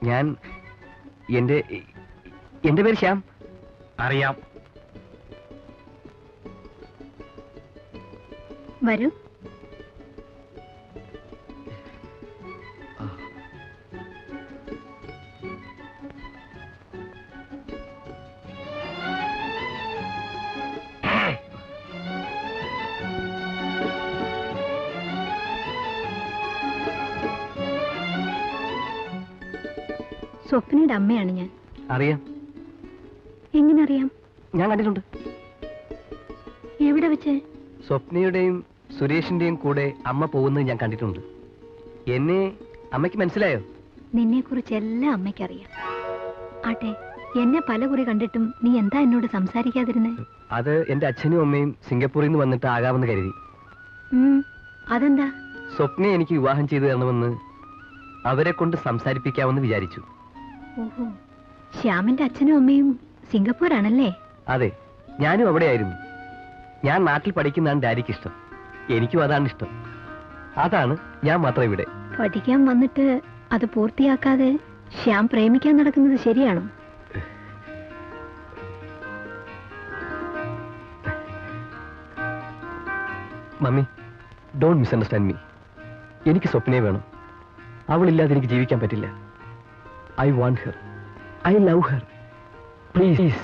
ഞാൻ എന്റെ പേര് ശ്യാം. അറിയാം. വരൂ. സ്വപ്നയുടെ അമ്മയാണ് ഞാൻ. അറിയാം. എങ്ങനെ അറിയാം? ഞാൻ കണ്ടിട്ടുണ്ട്. എവിടെ വെച്ച്? സ്വപ്നയുടെയും സുരേഷിന്റെയും കൂടെ അമ്മ പോകുന്നത് ഞാൻ കണ്ടിട്ടുണ്ട്. എന്നെ അമ്മയ്ക്ക് മനസ്സിലായോ? നിന്നെ കുറിച്ച് എല്ലാം അമ്മയ്ക്കറിയാം. ആട്ടെ, എന്നെ പല കുറി കണ്ടിട്ടും നീ എന്താ എന്നോട് സംസാരിക്കാതിരുന്നേ? അത് എന്റെ അച്ഛനും അമ്മയും സിംഗപ്പൂരിൽ നിന്ന് വന്നിട്ട് ആകാമെന്ന് കരുതി. അതെന്താ? സ്വപ്നയെ എനിക്ക് വിവാഹം ചെയ്തു തരണമെന്ന് അവരെ കൊണ്ട് സംസാരിപ്പിക്കാമെന്ന് വിചാരിച്ചു. ഓഹോ, ശ്യാമിന്റെ അച്ഛനും അമ്മയും സിംഗപ്പൂരാണല്ലേ? അതെ, ഞാനും അവിടെയായിരുന്നു. ഞാൻ നാട്ടിൽ പഠിക്കുന്നതാണ് ഡാഡിക്ക് ഇഷ്ടം. എനിക്കും അതാണ് ഇഷ്ടം. അതാണ് ഞാൻ മാത്രം ഇവിടെ. പഠിക്കാൻ വന്നിട്ട് അത് പൂർത്തിയാക്കാതെ ശ്യാം പ്രേമിക്കാൻ നടക്കുന്നത് ശരിയാണോ? Mummy, don't misunderstand me. എനിക്ക് സ്വപ്നയെ വേണം. അവളില്ലാതെ എനിക്ക് ജീവിക്കാൻ പറ്റില്ല. I want her. I love her. Please.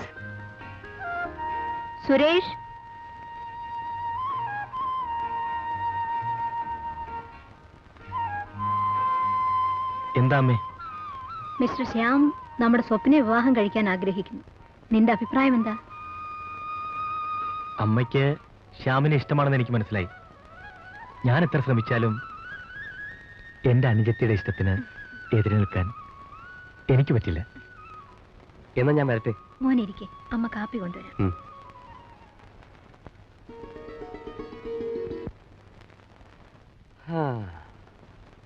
Suresh, എന്താ അമ്മേ? മിസ്റ്റർ ശ്യാം നമ്മുടെ സ്വപ്നയെ വിവാഹം കഴിക്കാൻ ആഗ്രഹിക്കുന്നു. നിന്റെ അഭിപ്രായം എന്താ? അമ്മയ്ക്ക് ശ്യാമിനെ ഇഷ്ടമാണെന്ന് എനിക്ക് മനസ്സിലായി. ഞാൻ എത്ര ശ്രമിച്ചാലും എന്റെ അനുജത്തിയുടെ ഇഷ്ടത്തിന് എതിരെ നിൽക്കാൻ എനിക്ക് പറ്റില്ല. എന്നാ ഞാൻ വരട്ടെ. മോനിരിക്കെ, അമ്മ കാപ്പി കൊണ്ടുവരാം.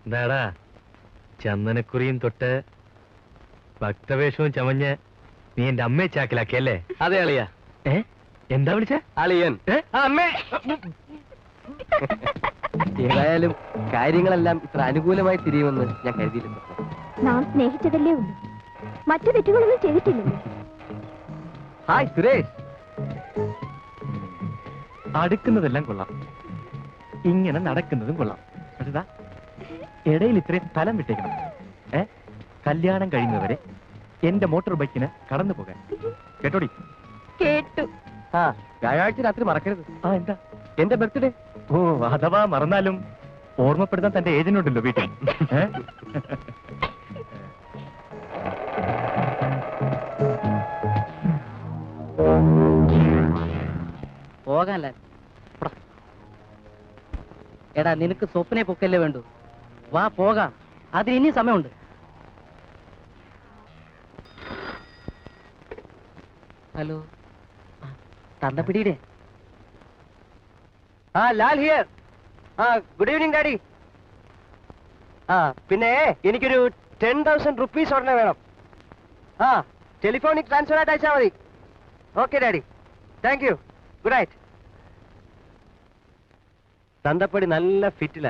എന്താടാ ചന്ദനക്കുറിയും തൊട്ട് ഭക്തവേഷവും ചമഞ്ഞ് നീ എന്റെ അമ്മയെ ചാക്കിലാക്കിയല്ലേ? അതെ അളിയ. എന്താ വിളിച്ച? അളിയൻ. അമ്മേ. ഏതായാലും കാര്യങ്ങളെല്ലാം ഇത്ര അനുകൂലമായി തിരിയുമെന്ന് ഞാൻ കരുതിയില്ല. നാം സ്നേഹിച്ചതല്ലേ ഉള്ളൂ, മറ്റു തെറ്റുകളൊന്നും ചെയ്തിട്ടില്ലല്ലോ. ഹായ് സുരേഷ്. അടുക്കുന്നതെല്ലാം കൊള്ളാം, ഇങ്ങനെ നടക്കുന്നതും കൊള്ളാം. പക്ഷേ ഇടയിൽ ഇത്രയും സ്ഥലം വിട്ടേക്കണം. കല്യാണം കഴിയുന്നവരെ എന്റെ മോട്ടോർ ബൈക്കിന് കടന്നു പോകാൻ. കേട്ടോടി? കേട്ടു. വ്യാഴാഴ്ച രാത്രി മറക്കരുത്. എന്താ? എന്റെ ബർത്ത്ഡേ. ഓ, അഥവാ മറന്നാലും ഓർമ്മപ്പെടുത്താൻ തന്റെ ഏജന്റ് ഉണ്ടല്ലോ വീട്ടിൽ. പോകാനല്ല. എടാ, നിനക്ക് സ്വപ്നെ പൊക്കല്ലേ വേണ്ടു. വാ പോകാം, അതിന് ഇനി സമയമുണ്ട്. ഹലോ, തന്തപ്പിടിയുടെ. Lal here. Good evening daddy. പിന്നെ എനിക്കൊരു 10,000 rupees ഉടനെ വേണം. ടെലിഫോണിക് ട്രാൻസ്ഫർ ആയിട്ട് അയച്ചാൽ മതി. Okay daddy, thank you. Good night. തന്തപ്പടി നല്ല ഫിറ്റില.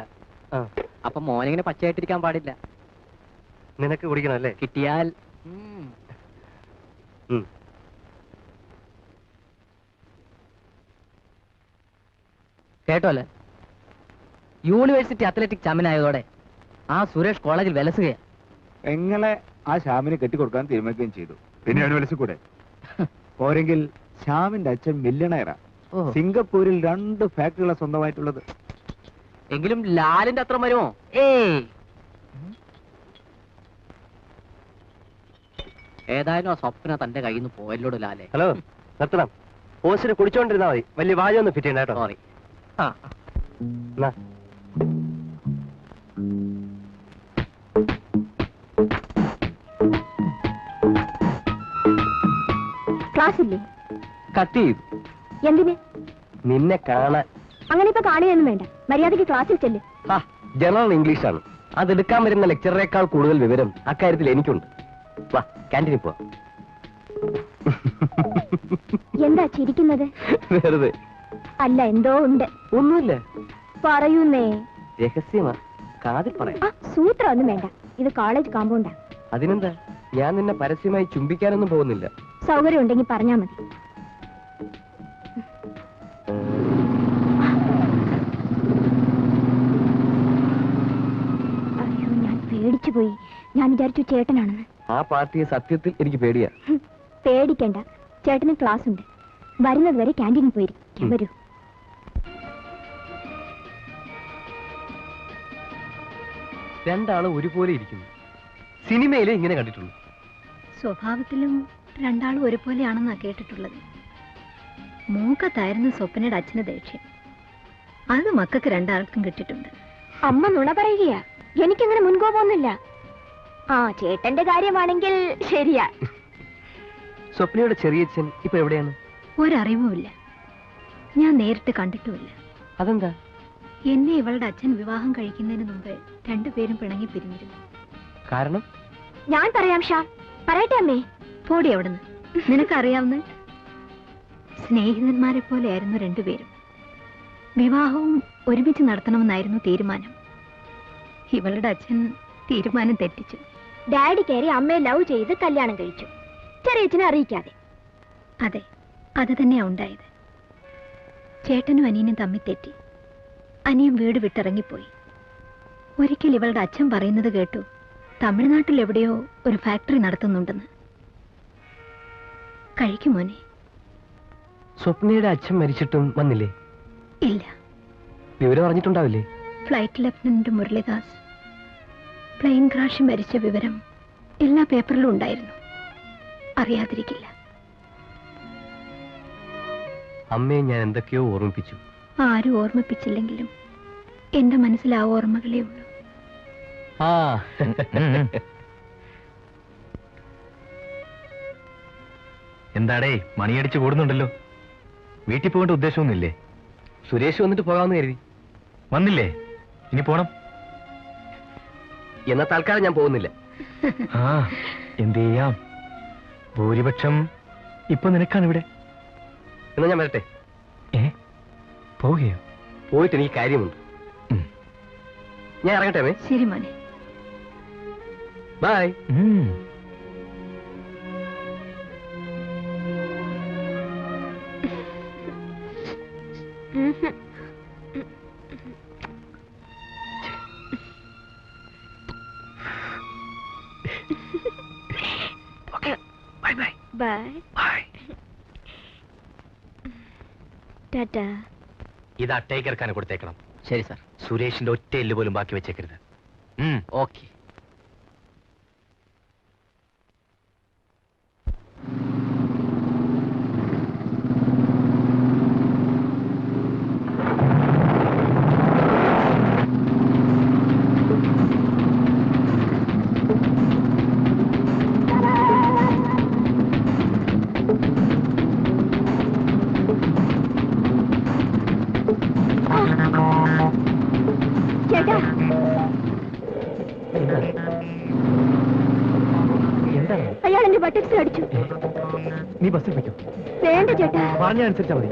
അപ്പൊ മോനിങ്ങനെ പച്ചയായിട്ടിരിക്കാൻ പാടില്ല. നിനക്ക് കുടിക്കണം അല്ലേ? കിട്ടിയാൽ. കേട്ടോ അല്ലേ, യൂണിവേഴ്സിറ്റി അത്ലറ്റിക് ചാമ്പ്യൻ ആയതോടെ ആ സുരേഷ് കോളേജിൽ വിലസുകയാ. എങ്ങനെ ആ ശ്യാമിനെ കെട്ടിക്കൊടുക്കാൻ തീരുമാനിക്കുകയും ചെയ്തു. പിന്നെ അവന് വിലസിക്കൂടെ? പോരെങ്കിൽ ശ്യാമിന്റെ അച്ഛൻ മില്യണയറാ. സിംഗപ്പൂരിൽ 2 ഫാക്ടറികളാണ് സ്വന്തമായിട്ടുള്ളത്. എങ്കിലും ലാലിന്റെ അത്ര വരുമോ? ഏയ്, ഏതായാലും ആ സ്വപ്ന തന്റെ കയ്യിൽ നിന്ന് പോയല്ലോട് ലാലേ. ഹലോ, നിർത്തണം. ഓസിന് കുടിച്ചോണ്ടിരുന്നാ മതി. വലിയ വാചൊന്നും ഫിറ്റ് ചെയ്യണ്ട കേട്ടോ. സോറി. ക്ലാസ് ഇല്ലേ? കട്ട് ചെയ്തു. എന്തിന്? നിന്നെ കാണാൻ. അങ്ങനെ ഇപ്പൊ കാണുകയൊന്നും വേണ്ട, മര്യാദയ്ക്ക് ക്ലാസ്സിൽ ചെല്ല്. ജനറൽ ഇംഗ്ലീഷാണ്. അതെടുക്കാൻ വരുന്ന ലെക്ചറേക്കാൾ കൂടുതൽ വിവരം അക്കാര്യത്തിൽ എനിക്കുണ്ട്. വാ, ക്യാൻറ്റീനിൽ പോവാം. എന്താ ചിരിക്കുന്നത്? വെറുതെ. അല്ല, എന്തോ ഉണ്ട്. ഒന്നുമില്ല. പറയുന്നേ. രഹസ്യമാ, കാതിൽ പറയാം. സൂത്രം ഒന്നും വേണ്ട, ഇത് കോളേജ് കോമ്പൗണ്ടാ. അതിനെന്താ, ഞാൻ നിന്നെ പരസ്യമായി ചുംബിക്കാനൊന്നും പോകുന്നില്ല. സൗകര്യം ഉണ്ടെങ്കിൽ പറഞ്ഞാ മതി. അയ്യോ, ഞാൻ പേടിച്ചു പോയി. ഞാൻ വിചാരിച്ചു ചേട്ടനാണെന്ന്. ആ പാർട്ടിയെ സത്യത്തിൽ എനിക്ക് പേടിയാ. പേടിക്കണ്ട, ചേട്ടന് ക്ലാസ് ഉണ്ട്. വരുന്നത് വരെ ക്യാൻറ്റീനിൽ പോയിരിക്കും. വരൂ. രണ്ടാളും ഒരുപോലെ ഇരിക്കുന്നു. സിനിമയിലെ ഇങ്ങനെ കണ്ടിട്ടുള്ളൂ. സ്വഭാവത്തിലും രണ്ടാളും ഒരുപോലെയാണെന്നാ കേട്ടിട്ടുള്ളത്. മൂക്കത്തായിരുന്നു സ്വപ്നയുടെ അച്ഛന് ദേഷ്യം. അത് മക്കൾക്ക് രണ്ടാൾക്കും കിട്ടിയിട്ടുണ്ട്. അമ്മ നുണ പറയുകയാ. എനിക്കങ്ങനെ മുൻകോപമൊന്നുമില്ല. ആ, ചേട്ടന്റെ കാര്യമാണെങ്കിൽ ശരിയാ. സ്വപ്നയുടെ ചെറിയച്ഛൻ ഇപ്പൊ എവിടെയാണ്? ഒരറിവുമില്ല. ഞാൻ നേരിട്ട് കണ്ടിട്ടുമില്ല. അതെന്താ? എന്നെ ഇവളുടെ അച്ഛൻ വിവാഹം കഴിക്കുന്നതിന് മുമ്പ് രണ്ടുപേരും പിണങ്ങി പിരിഞ്ഞിരുന്നു. കാരണം? ഞാൻ പറയാം ഷാ. പറയട്ടെ അമ്മേ. പോടി അവിടുന്ന്. നിനക്കറിയാവുന്ന സ്നേഹിതന്മാരെ പോലെയായിരുന്നു രണ്ടുപേരും. വിവാഹവും ഒരുമിച്ച് നടത്തണമെന്നായിരുന്നു തീരുമാനം. ഇവളുടെ അച്ഛൻ തീരുമാനം തെറ്റിച്ചു. ഡാഡി കയറി അമ്മയെ ലവ് ചെയ്ത് കല്യാണം കഴിച്ചു, ചെറിയച്ഛനെ അറിയിക്കാതെ. അതെ, അത് തന്നെയാ ഉണ്ടായത്. ചേട്ടനും അനിയനും തമ്മിൽ തെറ്റി. അനിയൻ വീട് വിട്ടിറങ്ങിപ്പോയി. ഒരിക്കൽ ഇവളുടെ അച്ഛൻ പറയുന്നത് കേട്ടു, തമിഴ്നാട്ടിൽ എവിടെയോ ഒരു ഫാക്ടറി നടത്തുന്നുണ്ടെന്ന്. കഴിക്കും മോനെ. സ്വപ്നയുടെ അച്ഛൻ മരിച്ചിട്ടും വന്നില്ലേ? ഇല്ല. വിവരം അറിഞ്ഞിട്ടുണ്ടാവില്ലേ? Flight lieutenant Muralidas plane crash മരിച്ച വിവരം എല്ലാ പേപ്പറിലും ഉണ്ടായിരുന്നു. അറിയാതിരിക്കില്ല. അമ്മയെ ഞാൻ എന്തൊക്കെയോ ഓർമ്മിപ്പിച്ചു. ആരും ഓർമ്മിപ്പിച്ചില്ലെങ്കിലും എന്റെ മനസ്സിൽ ആ ഓർമ്മകളേ ഉള്ളൂ. ആ എന്താടേ മണിയടിച്ച് കൂടുന്നുണ്ടല്ലോ? വീട്ടിൽ പോകേണ്ട ഉദ്ദേശമൊന്നുമില്ലേ? സുരേഷ് വന്നിട്ട് പോകാമെന്ന് കരുതി. വന്നില്ലേ? ഇനി പോണം. എന്നാ തൽക്കാലം ഞാൻ പോകുന്നില്ല. ആ, എന്ത് ചെയ്യാം? ഭൂരിപക്ഷം ഇപ്പൊ നിനക്കാണ് ഇവിടെ. എന്നാ ഞാൻ വരട്ടെ. പോവുകയോ? പോയിട്ട് എനിക്ക് കാര്യമുണ്ട്. ഞാൻ ഇറങ്ങട്ടെ മേ. ശരി മോനെ. Bye. Bye bye. Bye. Tata. ഇത് അട്ടേക്കിറക്കാൻ കൊടുത്തേക്കണം. ശരി സാർ. സുരേഷിന്റെ ഒറ്റ എല്ല് പോലും ബാക്കി വെച്ചേക്കരുത്. ഓക്കെ. ചേട്ടാ, എന്താണ്? അയാൾ എന്റെ ബട്ടക്സിൽ അടിച്ചു. നീ ബസ്സിൽ വയ്ക്കും. വേണ്ട ചേട്ടാ. പറഞ്ഞ അനുസരിച്ചാ മതി.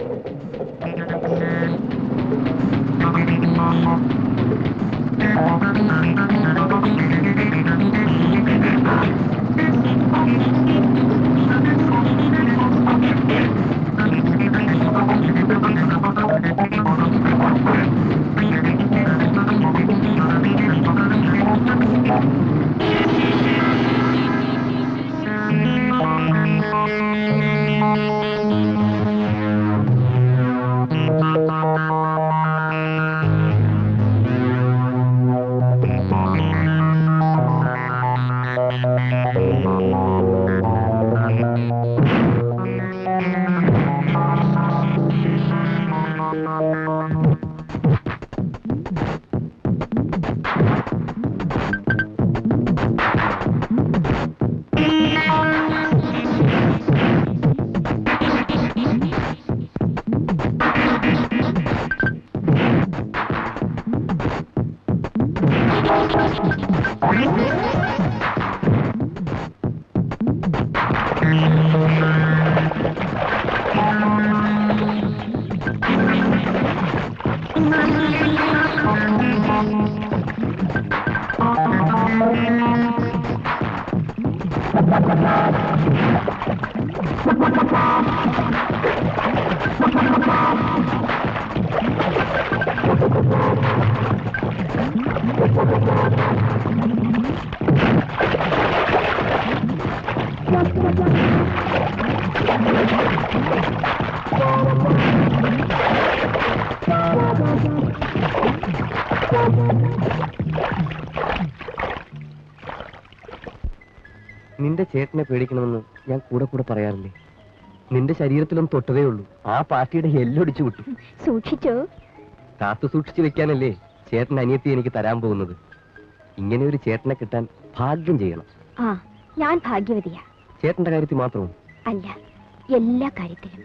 നിന്റെ ചേട്ടനെ പേടിക്കണമെന്ന് ഞാൻ കൂടെ കൂടെ പറയാറില്ലേ? നിന്റെ ശരീരത്തിലൊന്നും തൊട്ടതേ ഉള്ളൂ, ആ പാർട്ടിയുടെ എല്ലൊടിച്ചു വിട്ടു. സൂക്ഷിച്ചോ? കാത്തു സൂക്ഷിച്ചു വെക്കാനല്ലേ ചേട്ടൻ അനിയത്തി എനിക്ക് തരാൻ പോകുന്നത്. ഇങ്ങനെ ഒരു ചേട്ടനെ കിട്ടാൻ ഭാഗ്യം ചെയ്യണം. ആ, ഞാൻ ഭാഗ്യവതിയാ. ചേട്ടന്റെ കാര്യത്തിൽ മാത്രവും അല്ല, എല്ലാ കാര്യത്തിലും.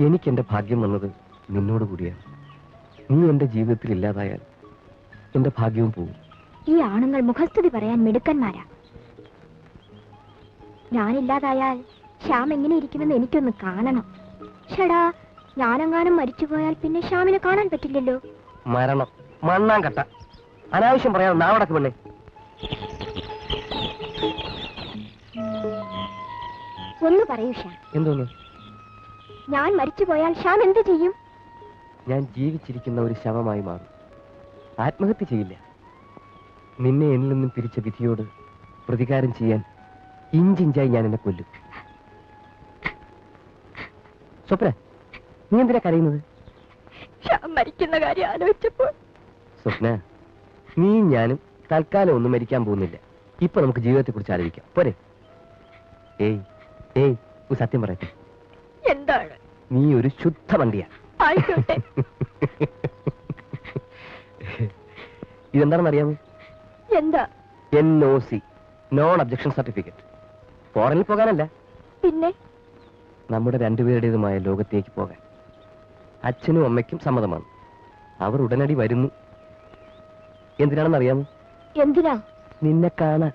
എനിക്ക് എന്റെ ഭാഗ്യം വന്നത് നിന്നോട് കൂടിയാണ്. നീ എന്റെ ജീവിതത്തിൽ ഇല്ലാതായാൽ എന്റെ ഭാഗ്യവും പോകും. ഈ ആണുങ്ങൾ മുഖസ്തുതി പറയാൻ മിടുക്കന്മാരാ. ഞാനില്ലാതായാൽ ശ്യാം എങ്ങനെ ഇരിക്കുമെന്ന് എനിക്കൊന്ന് കാണണം. ഷടാ, ഞാനെങ്ങാനും മരിച്ചുപോയാൽ പിന്നെ ശ്യാമിനെ കാണാൻ പറ്റില്ലല്ലോ. മരണം മണ്ണാൻ കട്ട, അനാവശ്യം പറയാൻ നാവടക്ക് പെണ്ണേ. ഒന്ന് പറയൂ ശ്യാം. എന്തോന്ന്? ഞാൻ മരിച്ചുപോയാൽ ശ്യാം എന്ത് ചെയ്യും? ഞാൻ ജീവിച്ചിരിക്കുന്ന ഒരു ശവമായി മാറും. ആത്മഹത്യ ചെയ്യില്ല. നിന്നെ എന്നിൽ നിന്നും പിരിച്ച വിധിയോട് പ്രതികാരം ചെയ്യാൻ ഇഞ്ചിഞ്ചായി ഞാൻ എന്നെ കൊല്ലും. സ്വപ്ന, നീ എന്തിനാ കരയുന്നത്? ശ്യാം മരിക്കുന്ന കാര്യം ആലോചിച്ചപ്പോൾ. സ്വപ്ന, നീ ഞാനും തൽക്കാലം ഒന്നും മരിക്കാൻ പോകുന്നില്ല. ഇപ്പൊ നമുക്ക് ജീവിതത്തെ കുറിച്ച് ആലോചിക്കാം, പോരെ? ഏയ് ഏയ്, ഒരു സത്യം പറയട്ടെ. എന്താണ്? നീ ഒരു ശുദ്ധ വണ്ടിയാ. ആയിക്കോട്ടെ. ഇതെന്താണെന്ന് അറിയാമോ? എന്താ? NOC, non objection certificate. ഫോറിനിൽ പോകാനല്ല, പിന്നെ നമ്മുടെ രണ്ടുപേരുടേതുമായ ലോകത്തേക്ക് പോകാൻ. അച്ഛനും അമ്മയ്ക്കും സമ്മതമാണ്. അവർ ഉടനടി വരുന്നു. എന്തിനാണെന്ന് അറിയാമോ? എന്തിനാ? നിന്നെ കാണാൻ.